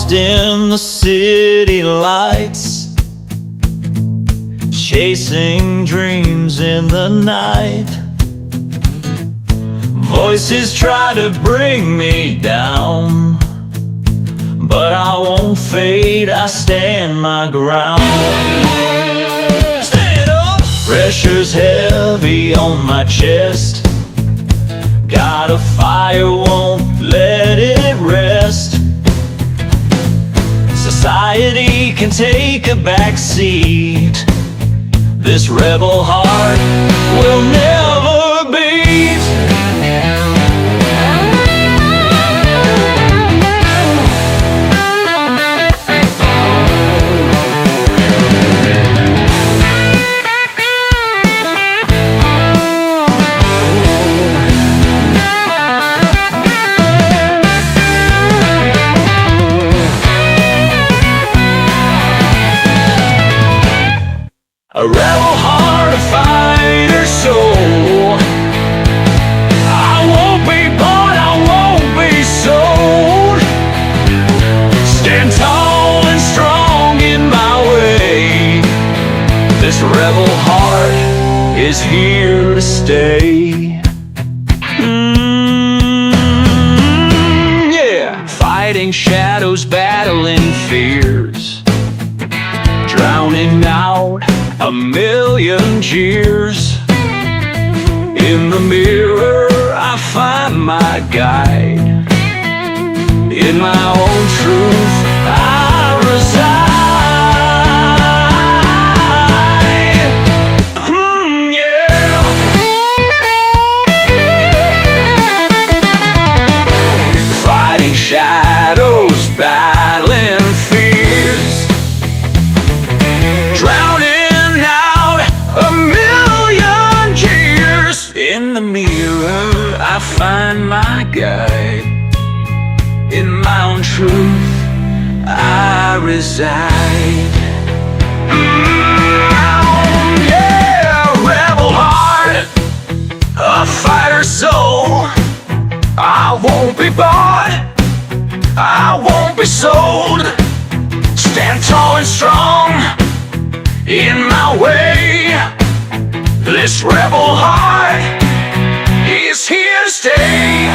Lost in the city lights, chasing dreams in the night. Voices try to bring me down, but I won't fade, I stand my ground. Stand up! Pressure's heavy on my chest, got a fire, won't let it rest. Society can take a back seat, this rebel heart will never beat. A rebel heart, a fighter soul. I won't be bought, I won't be sold. Stand tall and strong in my way. This rebel heart is here to stay. Yeah. Fighting shadows, battling fears, drowning out a million jeers. In the mirror I find my guide, in my own truth I reside. Yeah. Fighting shadows, battling fears, drowning a million jeers. In the mirror I find my guide, in my own truth I reside. Yeah, rebel heart, a fighter soul. I won't be bought, I won't be sold. Stand tall and strong in my way. This rebel heart is here to stay.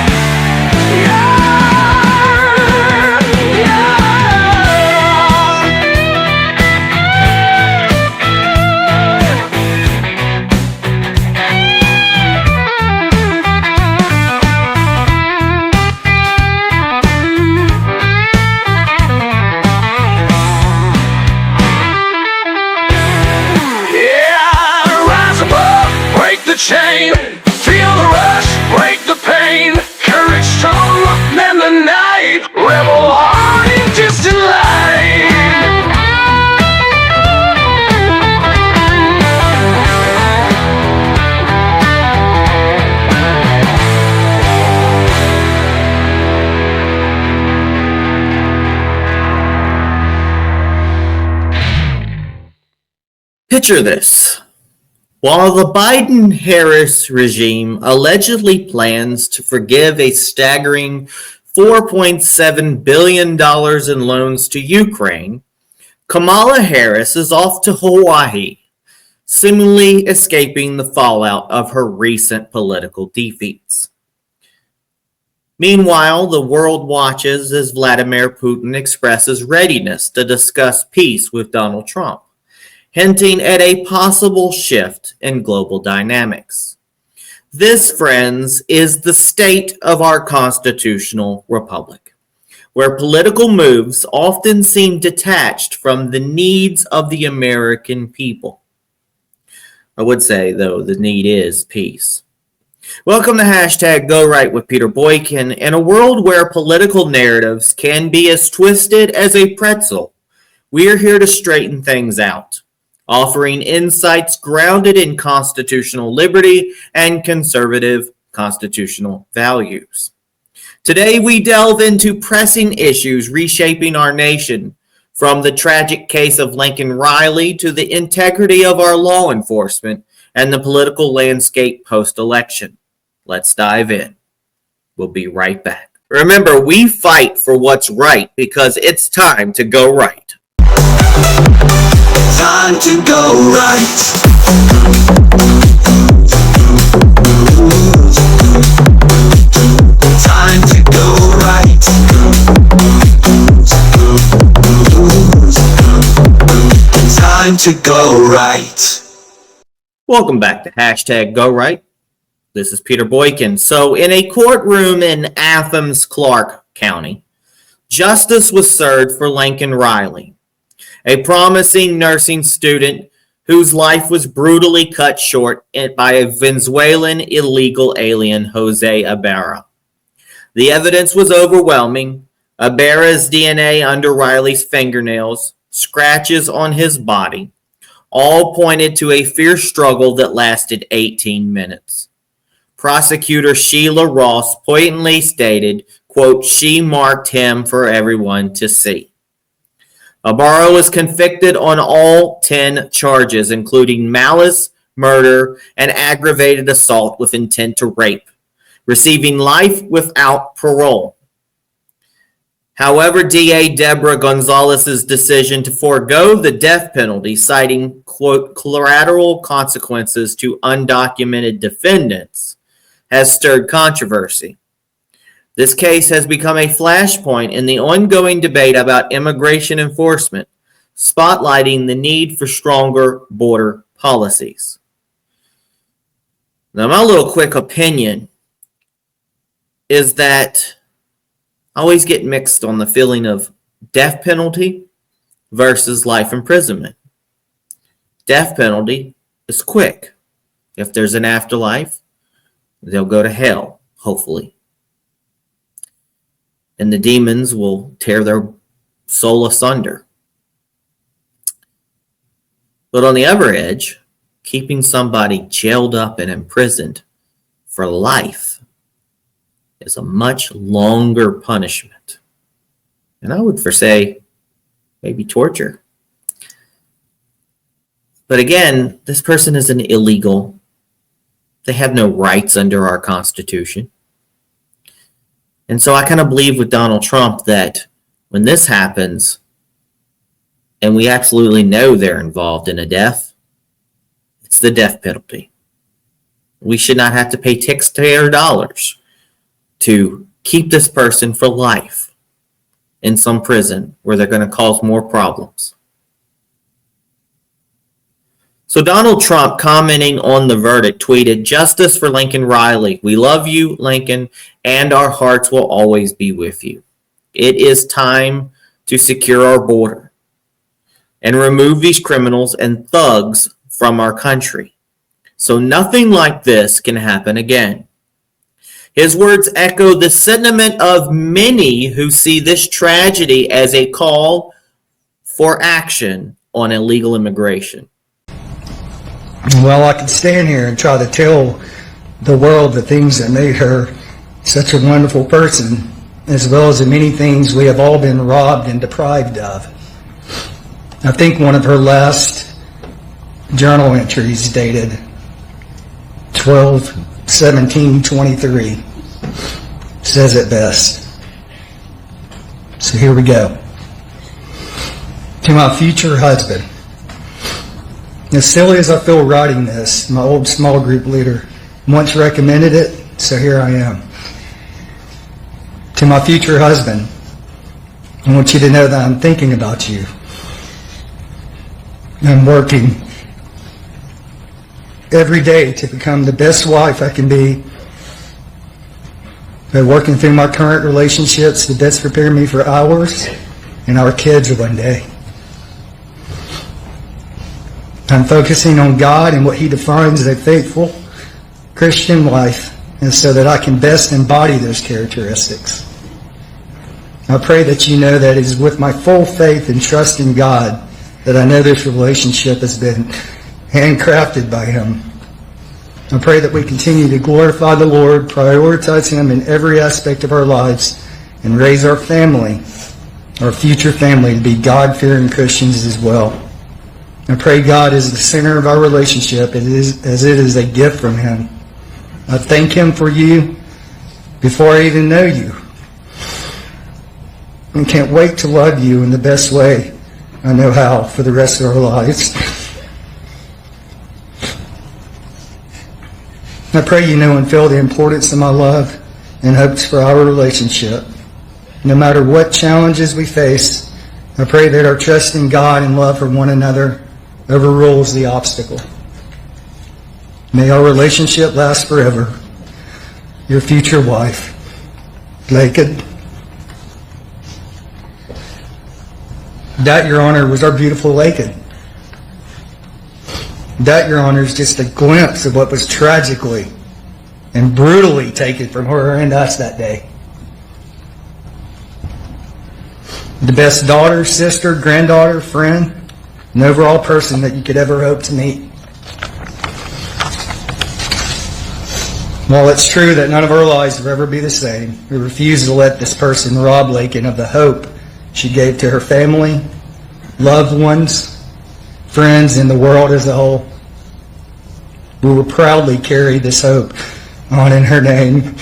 The chain, feel the rush, break the pain. Courage strong, man the night. Rebel heart in distant light. Picture this. While the Biden-Harris regime allegedly plans to forgive a staggering $4.7 billion in loans to Ukraine, Kamala Harris is off to Hawaii, seemingly escaping the fallout of her recent political defeats. Meanwhile, the world watches as Vladimir Putin expresses readiness to discuss peace with Donald Trump, hinting at a possible shift in global dynamics. This, friends, is the state of our constitutional republic, where political moves often seem detached from the needs of the American people. I would say, though, the need is peace. Welcome to hashtag Go Right with Peter Boykin. In a world where political narratives can be as twisted as a pretzel, we are here to straighten things out, offering insights grounded in constitutional liberty and conservative constitutional values. Today, we delve into pressing issues reshaping our nation, from the tragic case of Laken Riley to the integrity of our law enforcement and the political landscape post-election. Let's dive in. We'll be right back. Remember, we fight for what's right because it's time to go right. Time to go right. Time to go right. Time to go right. Welcome back to Hashtag Go Right. This is Peter Boykin. So in a courtroom in Athens, Clark County, justice was served for Laken Riley, a promising nursing student whose life was brutally cut short by a Venezuelan illegal alien, Jose Ibarra. The evidence was overwhelming. Ibarra's DNA under Riley's fingernails, scratches on his body, all pointed to a fierce struggle that lasted 18 minutes. Prosecutor Sheila Ross pointedly stated, quote, "She marked him for everyone to see." Ibarra was convicted on all 10 charges, including malice, murder, and aggravated assault with intent to rape, receiving life without parole. However, DA Deborah Gonzalez's decision to forego the death penalty, citing, quote, "collateral consequences to undocumented defendants," has stirred controversy. This case has become a flashpoint in the ongoing debate about immigration enforcement, spotlighting the need for stronger border policies. Now, my little quick opinion is that I always get mixed on the feeling of death penalty versus life imprisonment. Death penalty is quick. If there's an afterlife, they'll go to hell, hopefully. And the demons will tear their soul asunder. But on the other edge, keeping somebody jailed up and imprisoned for life is a much longer punishment. And I would say maybe torture. But again, this person is an illegal. They have no rights under our Constitution. And so I kind of believe with Donald Trump that when this happens, and we absolutely know they're involved in a death, it's the death penalty. We should not have to pay taxpayer dollars to keep this person for life in some prison where they're going to cause more problems. So Donald Trump, commenting on the verdict, tweeted, "Justice for Laken Riley. We love you, Laken, and our hearts will always be with you. It is time to secure our border and remove these criminals and thugs from our country, so nothing like this can happen again." His words echo the sentiment of many who see this tragedy as a call for action on illegal immigration. Well, I could stand here and try to tell the world the things that made her such a wonderful person, as well as the many things we have all been robbed and deprived of. I think one of her last journal entries dated 12/17/23 says it best. So here we go. To my future husband. As silly as I feel writing this, my old small group leader once recommended it, so here I am. To my future husband, I want you to know that I'm thinking about you. I'm working every day to become the best wife I can be. By working through my current relationships to best prepare me for ours and our kids one day. I'm focusing on God and what He defines as a faithful Christian life, and so that I can best embody those characteristics. I pray that you know that it is with my full faith and trust in God that I know this relationship has been handcrafted by Him. I pray that we continue to glorify the Lord, prioritize Him in every aspect of our lives, and raise our family, our future family, to be God-fearing Christians as well. I pray God is the center of our relationship as it is a gift from Him. I thank Him for you before I even know you. and can't wait to love you in the best way I know how for the rest of our lives. I pray you know and feel the importance of my love and hopes for our relationship. No matter what challenges we face, I pray that our trust in God and love for one another overrules the obstacle. May our relationship last forever. Your future wife, Laken. That, Your Honor, was our beautiful Laken. That, Your Honor, is just a glimpse of what was tragically and brutally taken from her and us that day. The best daughter, sister, granddaughter, friend, and overall person that you could ever hope to meet. While it's true that none of our lives will ever be the same, we refuse to let this person rob Laken of the hope she gave to her family, loved ones, friends, and the world as a whole. We will proudly carry this hope on in her name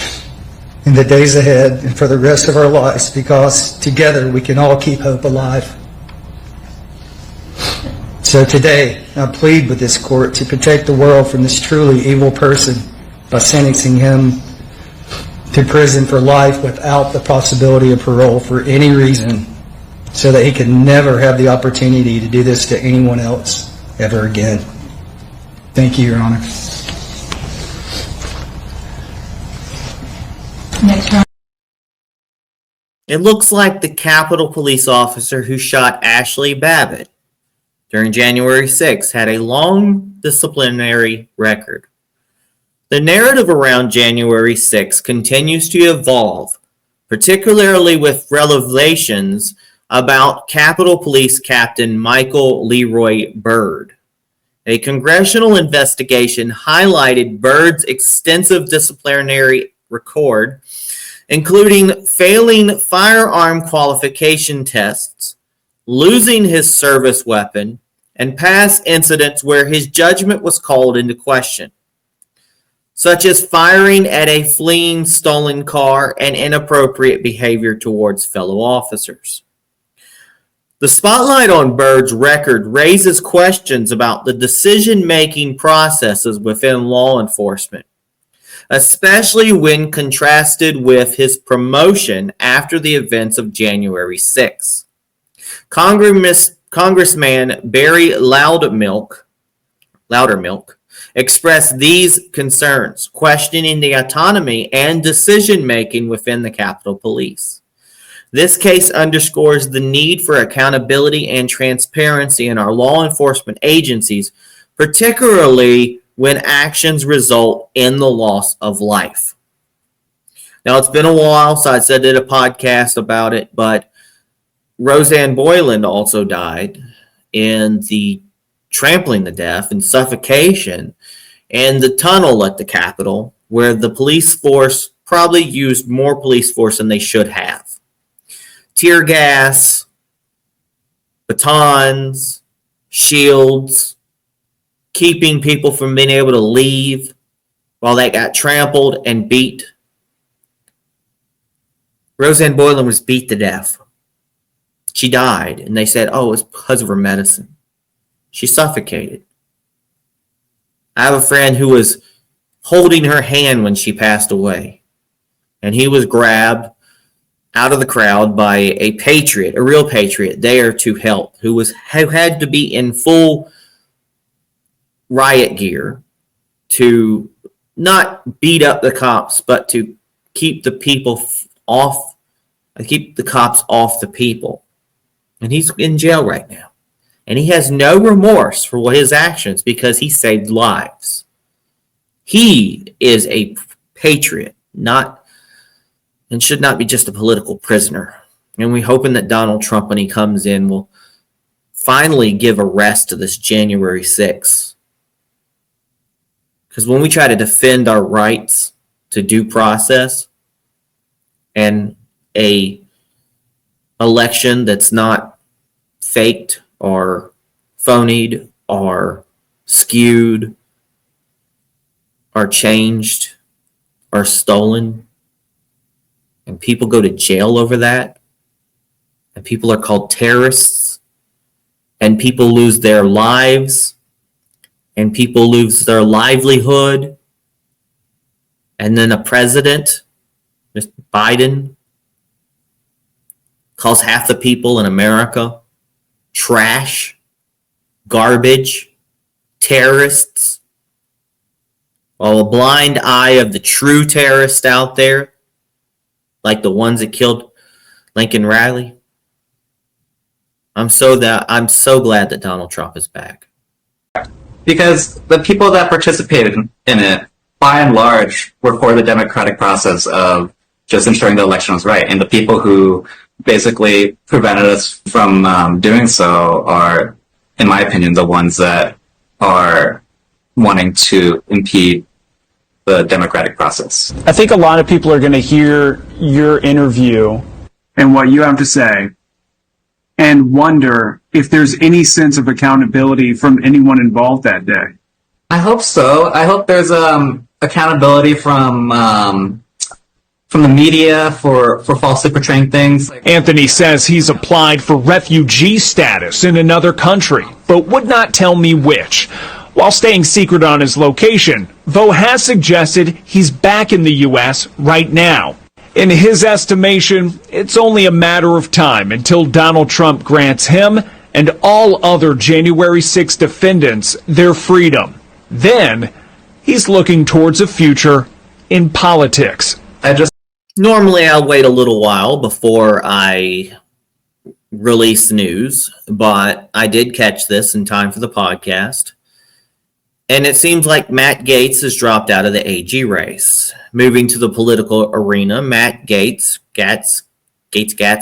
in the days ahead and for the rest of our lives, because together we can all keep hope alive. So today, I plead with this court to protect the world from this truly evil person by sentencing him to prison for life without the possibility of parole for any reason, so that he can never have the opportunity to do this to anyone else ever again. Thank you, Your Honor. Next round. It looks like the Capitol police officer who shot Ashley Babbitt during January 6th had a long disciplinary record. The narrative around January 6th continues to evolve, particularly with revelations about Capitol Police Captain Michael Leroy Byrd. A congressional investigation highlighted Byrd's extensive disciplinary record, including failing firearm qualification tests, losing his service weapon, and past incidents where his judgment was called into question, such as firing at a fleeing stolen car and inappropriate behavior towards fellow officers. The spotlight on Byrd's record raises questions about the decision-making processes within law enforcement, especially when contrasted with his promotion after the events of January 6th. Congressman Barry Loudermilk expressed these concerns, questioning the autonomy and decision-making within the Capitol Police. This case underscores the need for accountability and transparency in our law enforcement agencies, particularly when actions result in the loss of life. Now, it's been a while since I did a podcast about it, but Rosanne Boyland also died in the trampling to death and suffocation in the tunnel at the Capitol, where the police force probably used more police force than they should have. Tear gas, batons, shields, keeping people from being able to leave while they got trampled and beat. Rosanne Boyland was beat to death. She died, and they said, oh, it was because of her medicine. She suffocated. I have a friend who was holding her hand when she passed away, and he was grabbed out of the crowd by a patriot, a real patriot, there to help, who had to be in full riot gear to not beat up the cops, but to keep the people off, keep the cops off the people. And he's in jail right now. And he has no remorse for his actions because he saved lives. He is a patriot, and should not be just a political prisoner. And we're hoping that Donald Trump, when he comes in, will finally give a rest to this January 6th. Because when we try to defend our rights to due process and a election that's not faked or phonied or skewed or changed or stolen, and people go to jail over that, and people are called terrorists, and people lose their lives, and people lose their livelihood, and then a president, Mr. Biden, calls half the people in America trash, garbage, terrorists, while a blind eye of the true terrorists out there, like the ones that killed Laken Riley. I'm so glad that Donald Trump is back. Because the people that participated in it, by and large, were for the democratic process of just ensuring the election was right. And the people who basically prevented us from doing so are, in my opinion, the ones that are wanting to impede the democratic process. I think a lot of people are going to hear your interview and what you have to say and wonder if there's any sense of accountability from anyone involved that day. I hope so. I hope there's accountability from the media for falsely portraying things. Anthony says he's applied for refugee status in another country, but would not tell me which. While staying secret on his location, Vo has suggested he's back in the U.S. right now. In his estimation, it's only a matter of time until Donald Trump grants him and all other January 6 defendants their freedom. Then, he's looking towards a future in politics. Normally, I'll wait a little while before I release news, but I did catch this in time for the podcast. And it seems like Matt Gaetz has dropped out of the AG race. Moving to the political arena, Matt Gaetz,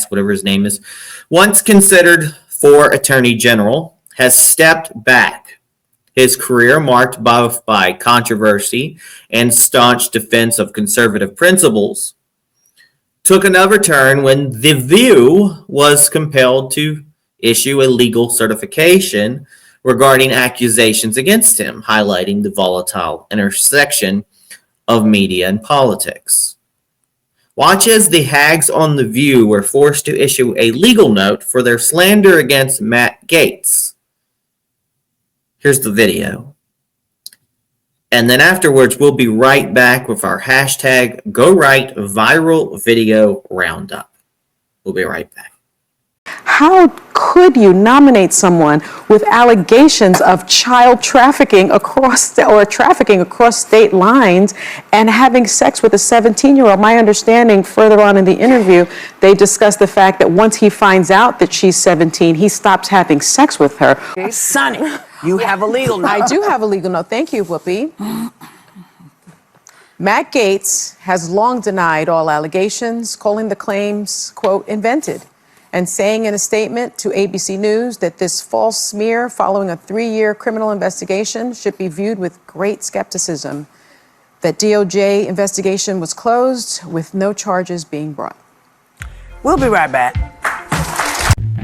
whatever his name is, once considered for Attorney General, has stepped back. His career, marked both by controversy and staunch defense of conservative principles, took another turn when The View was compelled to issue a legal certification regarding accusations against him, highlighting the volatile intersection of media and politics. Watch as the hags on The View were forced to issue a legal note for their slander against Matt Gaetz. Here's the video. And then afterwards, we'll be right back with our hashtag #GoRightViralVideo Roundup. We'll be right back. How could you nominate someone with allegations of child trafficking across state lines and having sex with a 17-year-old? My understanding, further on in the interview, they discussed the fact that once he finds out that she's 17, he stops having sex with her. Okay, Sonny, you have a legal note. I do have a legal note. Thank you, Whoopi. Matt Gaetz has long denied all allegations, calling the claims, quote, invented, and saying in a statement to ABC News that this false smear following a 3-year criminal investigation should be viewed with great skepticism. That DOJ investigation was closed with no charges being brought. We'll be right back.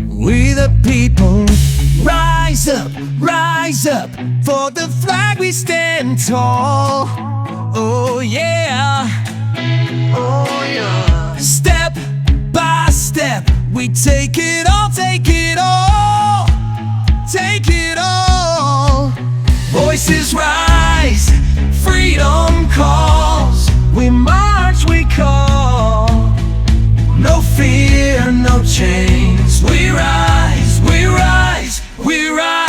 We the people, rise up, for the flag we stand tall. Oh yeah, oh yeah. Step by step, we take it all, take it all, take it all. Voices rise, freedom calls. We march, we call. No fear, no chains. We rise, we rise, we rise.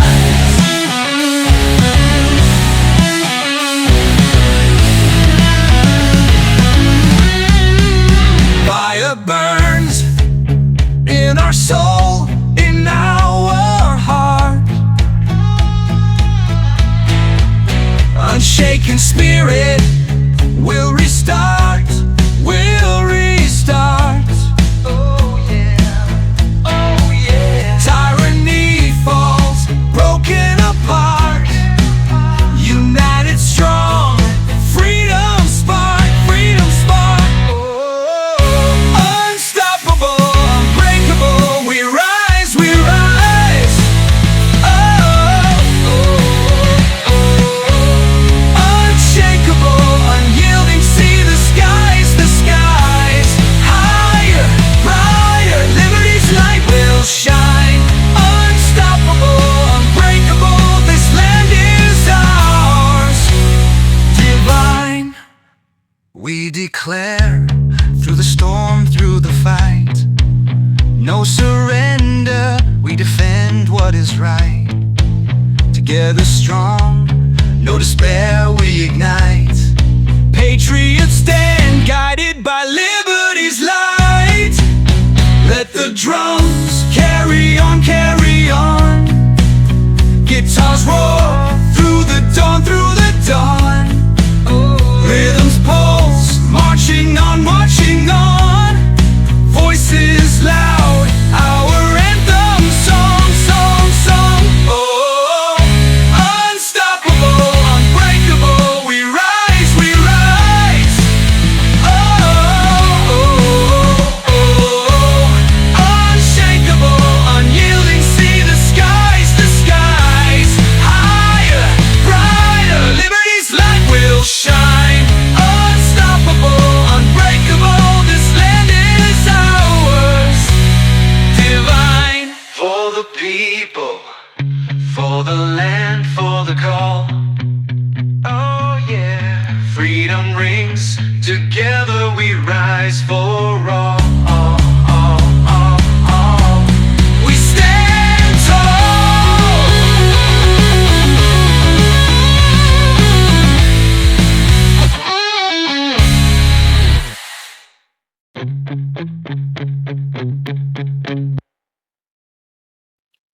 We declare through the storm, through the fight, no surrender, we defend what is right. Together strong, no despair, we ignite. Patriots stand, guided by liberty's light. Let the drums carry on, carry on. Guitars roar through the dawn, through the dawn. Rhythms pulse, marching on, marching on. Voices loud, our anthem, song, song, song. Oh, unstoppable, unbreakable, we rise, we rise. Unshakable, unyielding, see the skies, higher, brighter, liberty's light will shine. Unstoppable, unbreakable, this land is ours. Divine, for the people, for the land, for the call. Oh yeah, freedom rings, together we rise for all. We stand tall.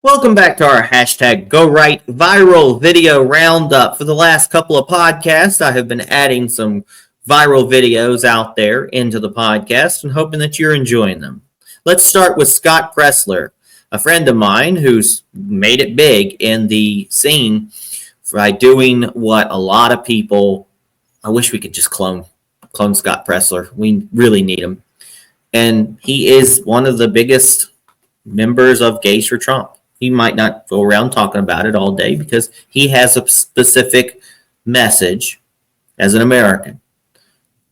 Welcome back to our hashtag GoRight viral video roundup. For the last couple of podcasts, I have been adding some viral videos out there into the podcast and hoping that you're enjoying them. Let's start with Scott Pressler, a friend of mine who's made it big in the scene by doing what a lot of people, I wish we could just clone Scott Pressler. We really need him. And he is one of the biggest members of Gays for Trump. He might not go around talking about it all day because he has a specific message as an American.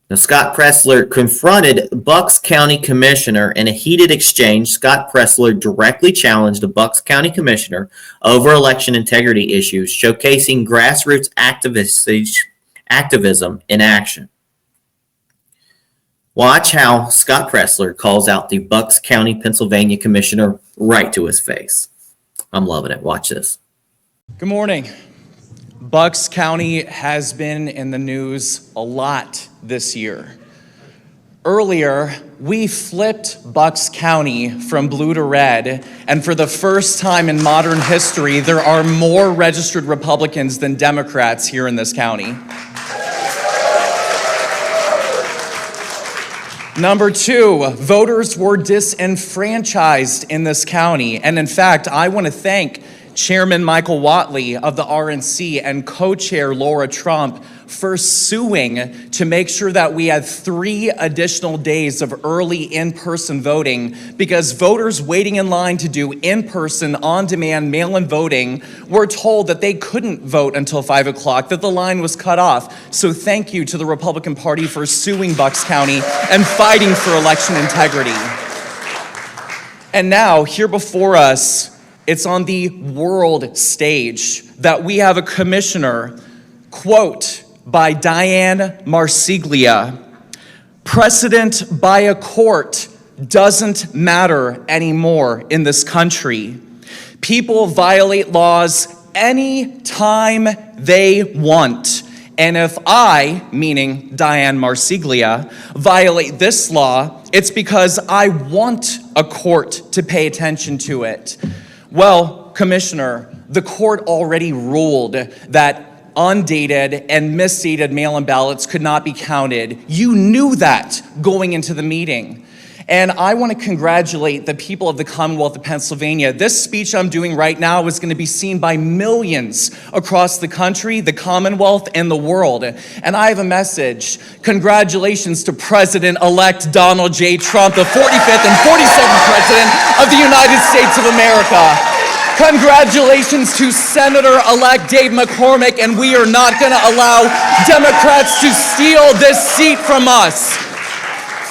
Now, Scott Pressler confronted Bucks County Commissioner in a heated exchange. Scott Pressler directly challenged a Bucks County Commissioner over election integrity issues, showcasing grassroots activism in action. Watch how Scott Pressler calls out the Bucks County, Pennsylvania Commissioner right to his face. I'm loving it. Watch this. Good morning. Bucks County has been in the news a lot this year. Earlier, we flipped Bucks County from blue to red, and for the first time in modern history, there are more registered Republicans than Democrats here in this county. Number two, voters were disenfranchised in this county. And in fact, I want to thank Chairman Michael Whatley of the RNC and co-chair Laura Trump for suing to make sure that we had 3 additional days of early in-person voting, because voters waiting in line to do in-person, on-demand, mail-in voting were told that they couldn't vote until 5 o'clock, that the line was cut off. So thank you to the Republican Party for suing Bucks County and fighting for election integrity. And now, here before us, it's on the world stage that we have a commissioner, quote, by Diane Marsiglia, "Precedent by a court doesn't matter anymore in this country. People violate laws anytime they want. And if I, meaning Diane Marsiglia, violate this law, it's because I want a court to pay attention to it." Well, Commissioner, the court already ruled that undated and misdated mail-in ballots could not be counted. You knew that going into the meeting. And I want to congratulate the people of the Commonwealth of Pennsylvania. This speech I'm doing right now is going to be seen by millions across the country, the Commonwealth, and the world. And I have a message. Congratulations to President-elect Donald J. Trump, the 45th and 47th President of the United States of America. Congratulations to Senator-elect Dave McCormick, and we are not going to allow Democrats to steal this seat from us.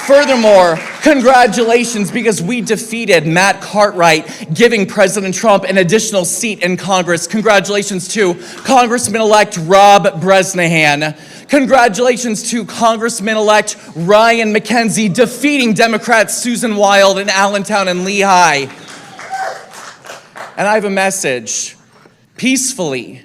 Furthermore, congratulations, because we defeated Matt Cartwright, giving President Trump an additional seat in Congress. Congratulations to Congressman-elect Rob Bresnahan. Congratulations to Congressman-elect Ryan McKenzie defeating Democrats Susan Wild in Allentown and Lehigh. And I have a message. Peacefully,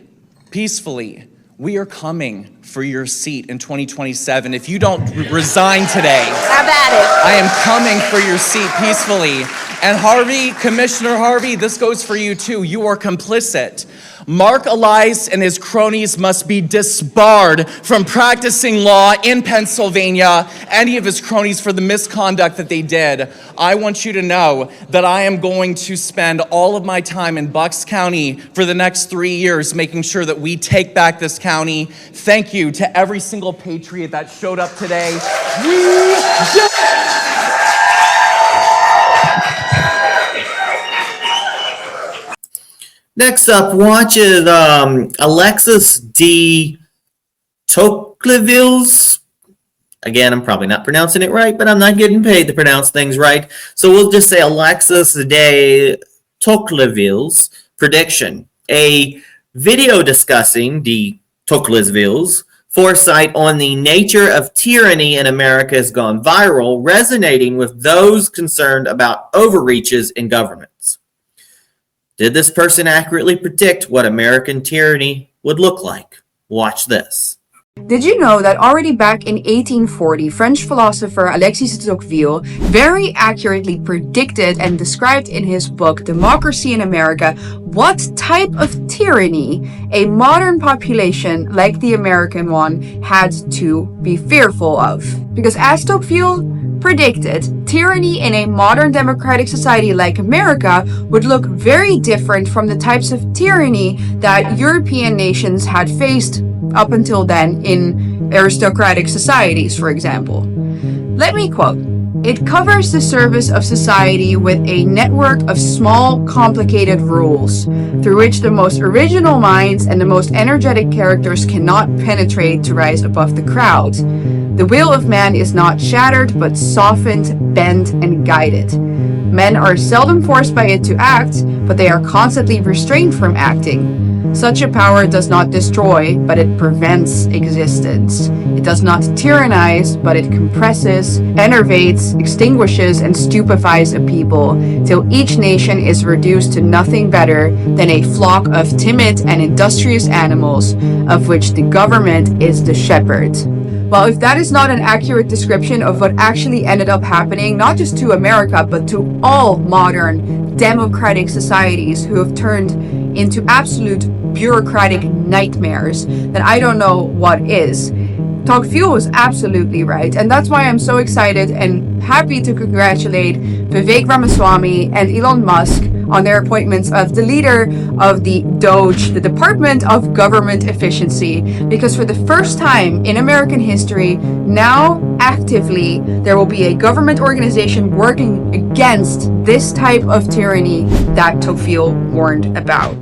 we are coming for your seat in 2027. If you don't resign today, Have at it. I am coming for your seat peacefully. And Harvey, Commissioner Harvey, this goes for you too. You are complicit. Mark Elias and his cronies must be disbarred from practicing law in Pennsylvania, any of his cronies, for the misconduct that they did. I want you to know that I am going to spend all of my time in Bucks County for the next 3 years making sure that we take back this county. Thank you to every single patriot that showed up today. We did it! Next up, watch is Alexis de Tocqueville's. Again, I'm probably not pronouncing it right, but I'm not getting paid to pronounce things right. So we'll just say Alexis de Tocqueville's prediction. A video discussing de Tocqueville's foresight on the nature of tyranny in America has gone viral, resonating with those concerned about overreaches in governments. Did this person accurately predict what American tyranny would look like? Watch this. Did you know that already back in 1840, French philosopher Alexis de Tocqueville very accurately predicted and described in his book Democracy in America what type of tyranny a modern population like the American one had to be fearful of? Because as Tocqueville predicted, tyranny in a modern democratic society like America would look very different from the types of tyranny that European nations had faced up until then in aristocratic societies, for example. Let me quote, "It covers the service of society with a network of small, complicated rules, through which the most original minds and the most energetic characters cannot penetrate to rise above the crowd. The will of man is not shattered, but softened, bent, and guided. Men are seldom forced by it to act, but they are constantly restrained from acting. Such a power does not destroy, but it prevents existence. It does not tyrannize, but it compresses, enervates, extinguishes, and stupefies a people, till each nation is reduced to nothing better than a flock of timid and industrious animals, of which the government is the shepherd." Well, if that is not an accurate description of what actually ended up happening, not just to America, but to all modern democratic societies who have turned into absolute bureaucratic nightmares, then I don't know what is. Tocqueville was absolutely right, and that's why I'm so excited and happy to congratulate Vivek Ramaswamy and Elon Musk on their appointments of the leader of the DOGE, the Department of Government Efficiency, because for the first time in American history, now actively there will be a government organization working against this type of tyranny that Tocqueville warned about.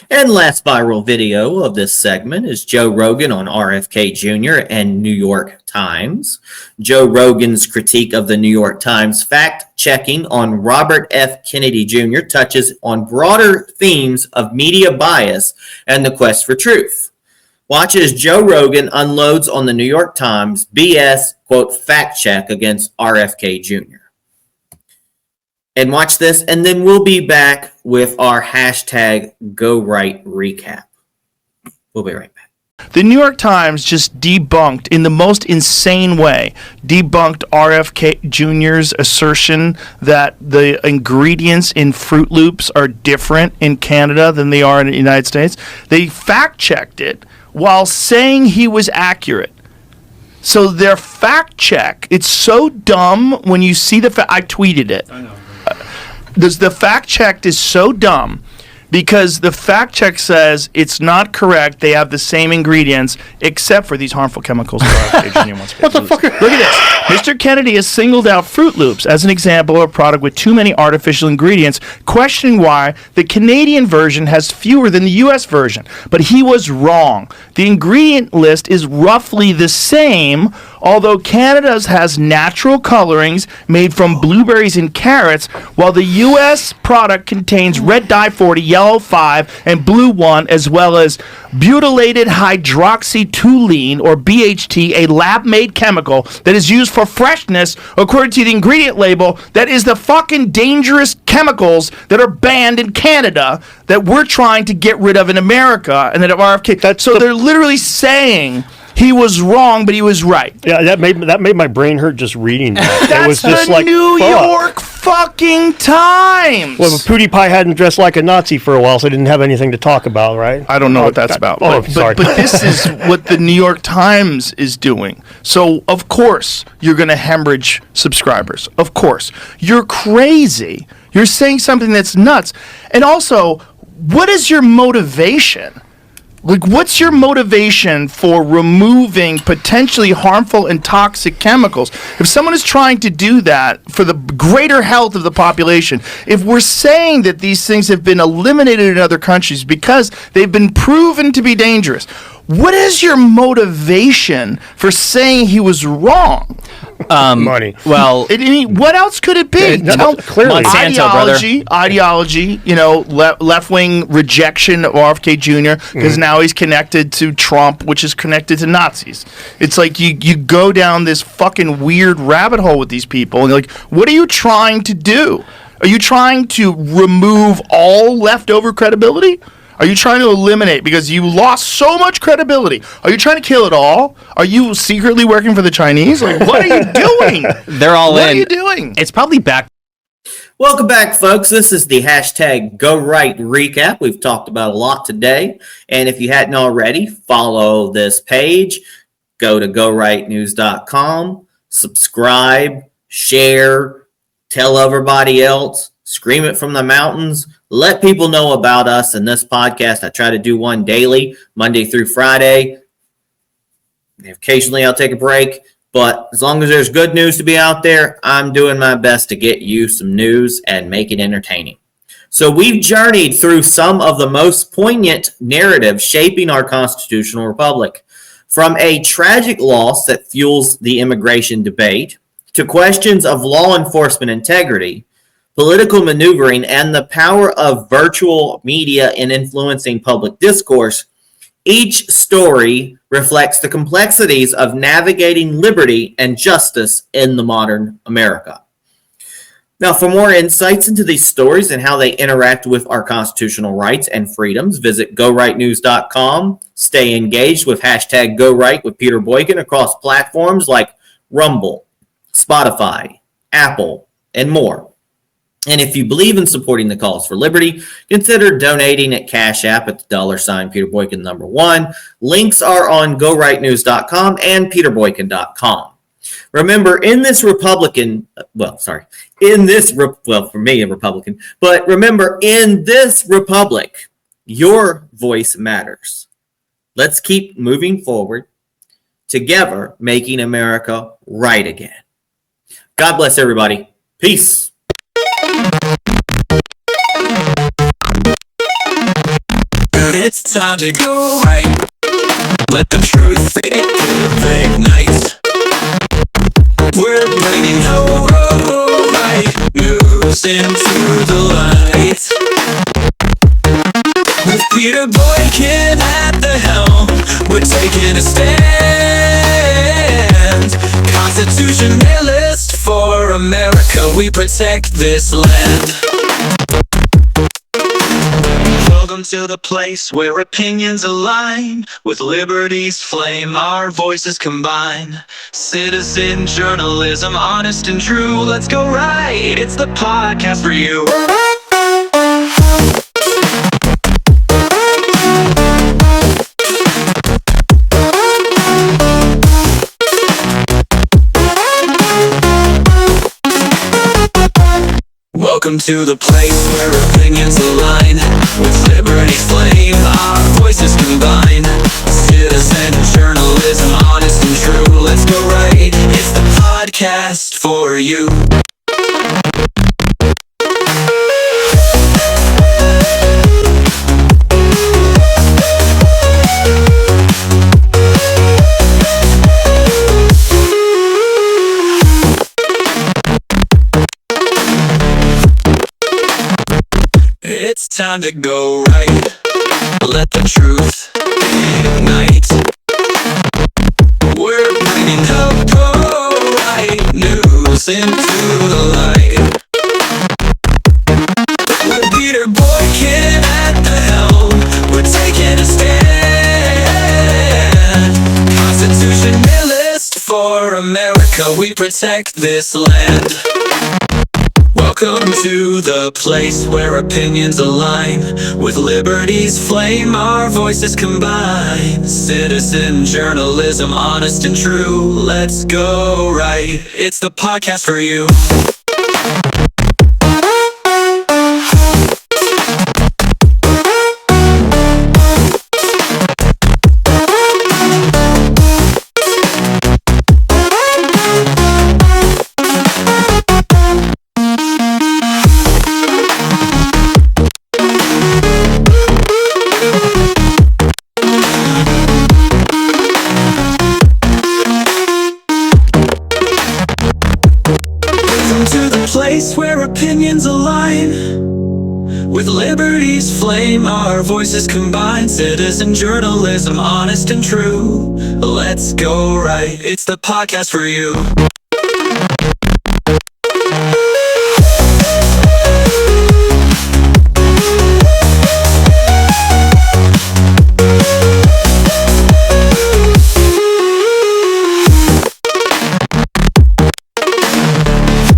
And last viral video of this segment is Joe Rogan on RFK Jr. and New York Times. Joe Rogan's critique of the New York Times fact-checking on Robert F. Kennedy Jr. touches on broader themes of media bias and the quest for truth. Watch as Joe Rogan unloads on the New York Times BS, quote, fact-check against RFK Jr. And watch this, and then we'll be back with our hashtag #GoRight recap. We'll be right back. The New York Times just debunked, in the most insane way, debunked RFK Jr.'s assertion that the ingredients in Fruit Loops are different in Canada than they are in the United States. They fact-checked it while saying he was accurate. So their fact-check, it's so dumb when you see the I tweeted it. I know. The fact check is so dumb because the fact check says it's not correct. They have the same ingredients except for these harmful chemicals. What the fuck? Look at this. Mr. Kennedy has singled out Fruit Loops as an example of a product with too many artificial ingredients, questioning why the Canadian version has fewer than the U.S. version. But he was wrong. The ingredient list is roughly the same, although Canada's has natural colorings made from blueberries and carrots, while the U.S. product contains red dye 40, yellow yellow-5 and blue-1, as well as butylated hydroxytoluene, or BHT, a lab-made chemical that is used for freshness, according to the ingredient label, that is the fucking dangerous chemicals that are banned in Canada that we're trying to get rid of in America, and that have RFK. So they're literally saying he was wrong, but he was right. Yeah, that made my brain hurt just reading that. That's it was just the like, New fuck. York fucking Times. Well, PewDiePie hadn't dressed like a Nazi for a while, so I didn't have anything to talk about, right? I don't know what that's about. Oh, but, sorry. But this is what the New York Times is doing. So, of course, you're going to hemorrhage subscribers. Of course. You're crazy. You're saying something that's nuts. And also, what is your motivation? Like, what's your motivation for removing potentially harmful and toxic chemicals? If someone is trying to do that for the greater health of the population, if we're saying that these things have been eliminated in other countries because they've been proven to be dangerous, what is your motivation for saying he was wrong? Money. Well, What else could it be? Clearly. Monsanto, Ideology, left-wing rejection of RFK Jr. because now he's connected to Trump, which is connected to Nazis. It's like you go down this fucking weird rabbit hole with these people, and you're like, what are you trying to do? Are you trying to remove all leftover credibility? Are you trying to eliminate because you lost so much credibility? Are you trying to kill it all? Are you secretly working for the Chinese? Like, what are you doing? They're all in. What are you doing? It's probably back. Welcome back, folks. This is the hashtag Go Right recap. We've talked about a lot today. And if you hadn't already, follow this page. Go to gorightnews.com, subscribe, share, tell everybody else, scream it from the mountains. Let people know about us in this podcast. I try to do one daily, Monday through Friday. Occasionally I'll take a break, but as long as there's good news to be out there, I'm doing my best to get you some news and make it entertaining. So we've journeyed through some of the most poignant narratives shaping our constitutional republic, from a tragic loss that fuels the immigration debate to questions of law enforcement integrity, political maneuvering, and the power of virtual media in influencing public discourse. Each story reflects the complexities of navigating liberty and justice in the modern America. Now, for more insights into these stories and how they interact with our constitutional rights and freedoms, visit gorightnews.com. Stay engaged with hashtag GoRight with Peter Boykin across platforms like Rumble, Spotify, Apple, and more. And if you believe in supporting the cause for liberty, consider donating at Cash App at the $ Peter Boykin 1. Links are on gorightnews.com and peterboykin.com. Remember, for me, a Republican, but remember, in this republic, your voice matters. Let's keep moving forward, together, making America right again. God bless everybody. Peace. It's time to go right. Let the truth ignite. We're bringing right news into the light. With Peter Boykin at the helm, we're taking a stand. Constitutionalist for America, we protect this land. Welcome to the place where opinions align with liberty's flame, our voices combine. Citizen journalism, honest and true. Let's go right, it's the podcast for you. Welcome to the place where opinions align with liberty's flame, our voices combine. Citizen journalism, honest and true. Let's go right, it's the podcast for you. It's Time to go right. Let the truth ignite. We're bringing the right news into the light. With Peter Boykin at the helm, we're taking a stand. Constitutionalist for America, we protect this land. Welcome to the place where opinions align. With liberty's flame, our voices combine. Citizen journalism, honest and true. Let's go right. It's the podcast for you. Place where opinions align. With liberty's flame, our voices combine. Citizen journalism, honest and true. Let's go right. It's the podcast for you.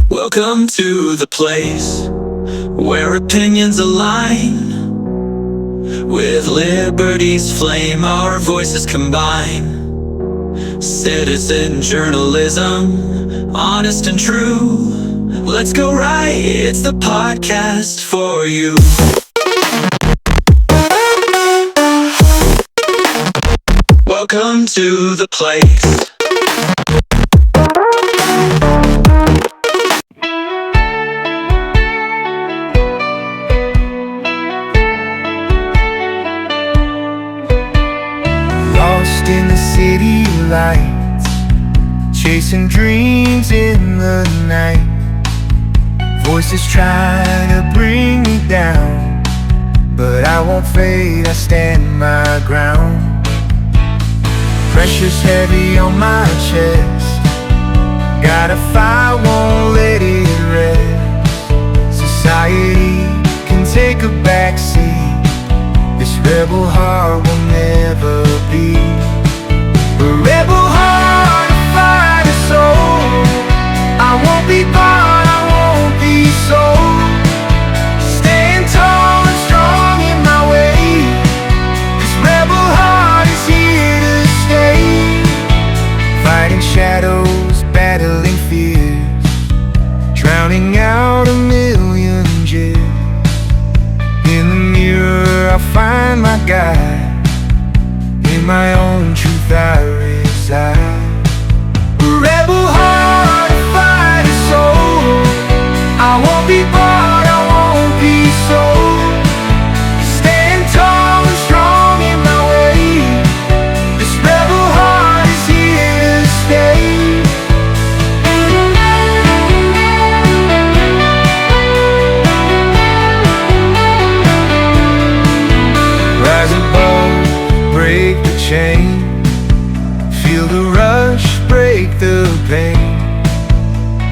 Welcome to the place where opinions align. With liberty's flame, our voices combine. Citizen journalism, honest and true. Let's go right, it's the podcast for you. Welcome to the place. In the city lights, chasing dreams in the night. Voices try to bring me down, but I won't fade, I stand my ground. Pressure's heavy on my chest, got a fire, won't let it rest. Society can take a backseat, this rebel heart will never be. A rebel heart, a fire, a soul. I won't be bought, I won't be sold. Stand tall and strong in my way. This rebel heart is here to stay. Fighting shadows, battling fears, drowning out a million jeers. In the mirror I find my guide. In my own truth I reside. A rebel heart, a fighter soul. I won't be bought, I won't be sold. Stand tall and strong in my way. This rebel heart is here to stay. Rise above, break the chain. Feel the rush, break the pain.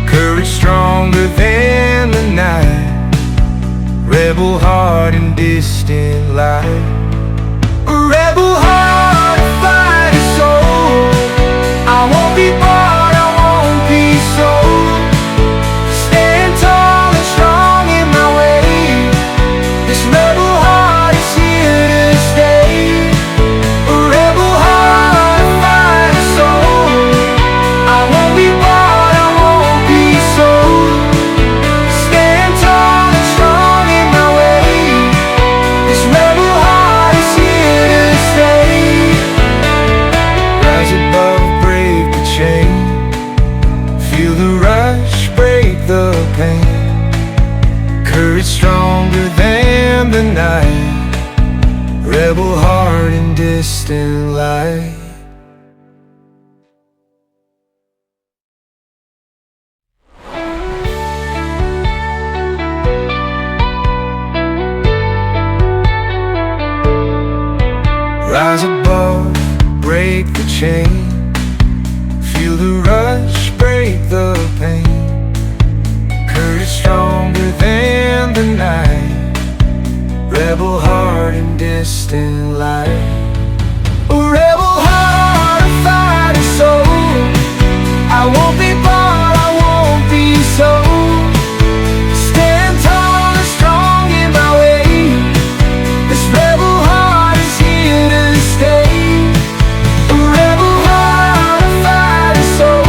Courage stronger than the night. Rebel heart in distant light. A rebel heart, a fighter soul. I won't be bought, I won't be sold. Stand tall and strong in my way. This rebel heart is here to stay. A rebel heart, a fighter soul. I won't be bought, I won't be sold. Stand tall and strong in my way. This rebel heart is here to stay. Rise above, break the chain. Feel the rush, break the pain. Courage stronger than the night. Rebel heart in distant light. chain. Feel the rush, break the pain. Courage stronger than the night. Rebel heart and distant light. A rebel heart, a fighting soul. I won't be bought, I won't be sold. Stand tall and strong in my way. This rebel heart is here to stay. A rebel heart, a fighting soul.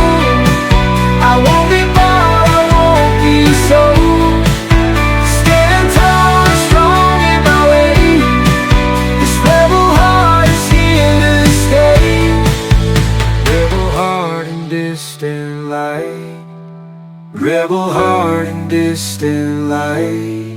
I won't be bought, I won't be sold. Stand tall and strong in my way. This rebel heart is here to stay. Rebel heart and distant light. Rebel heart and distant light.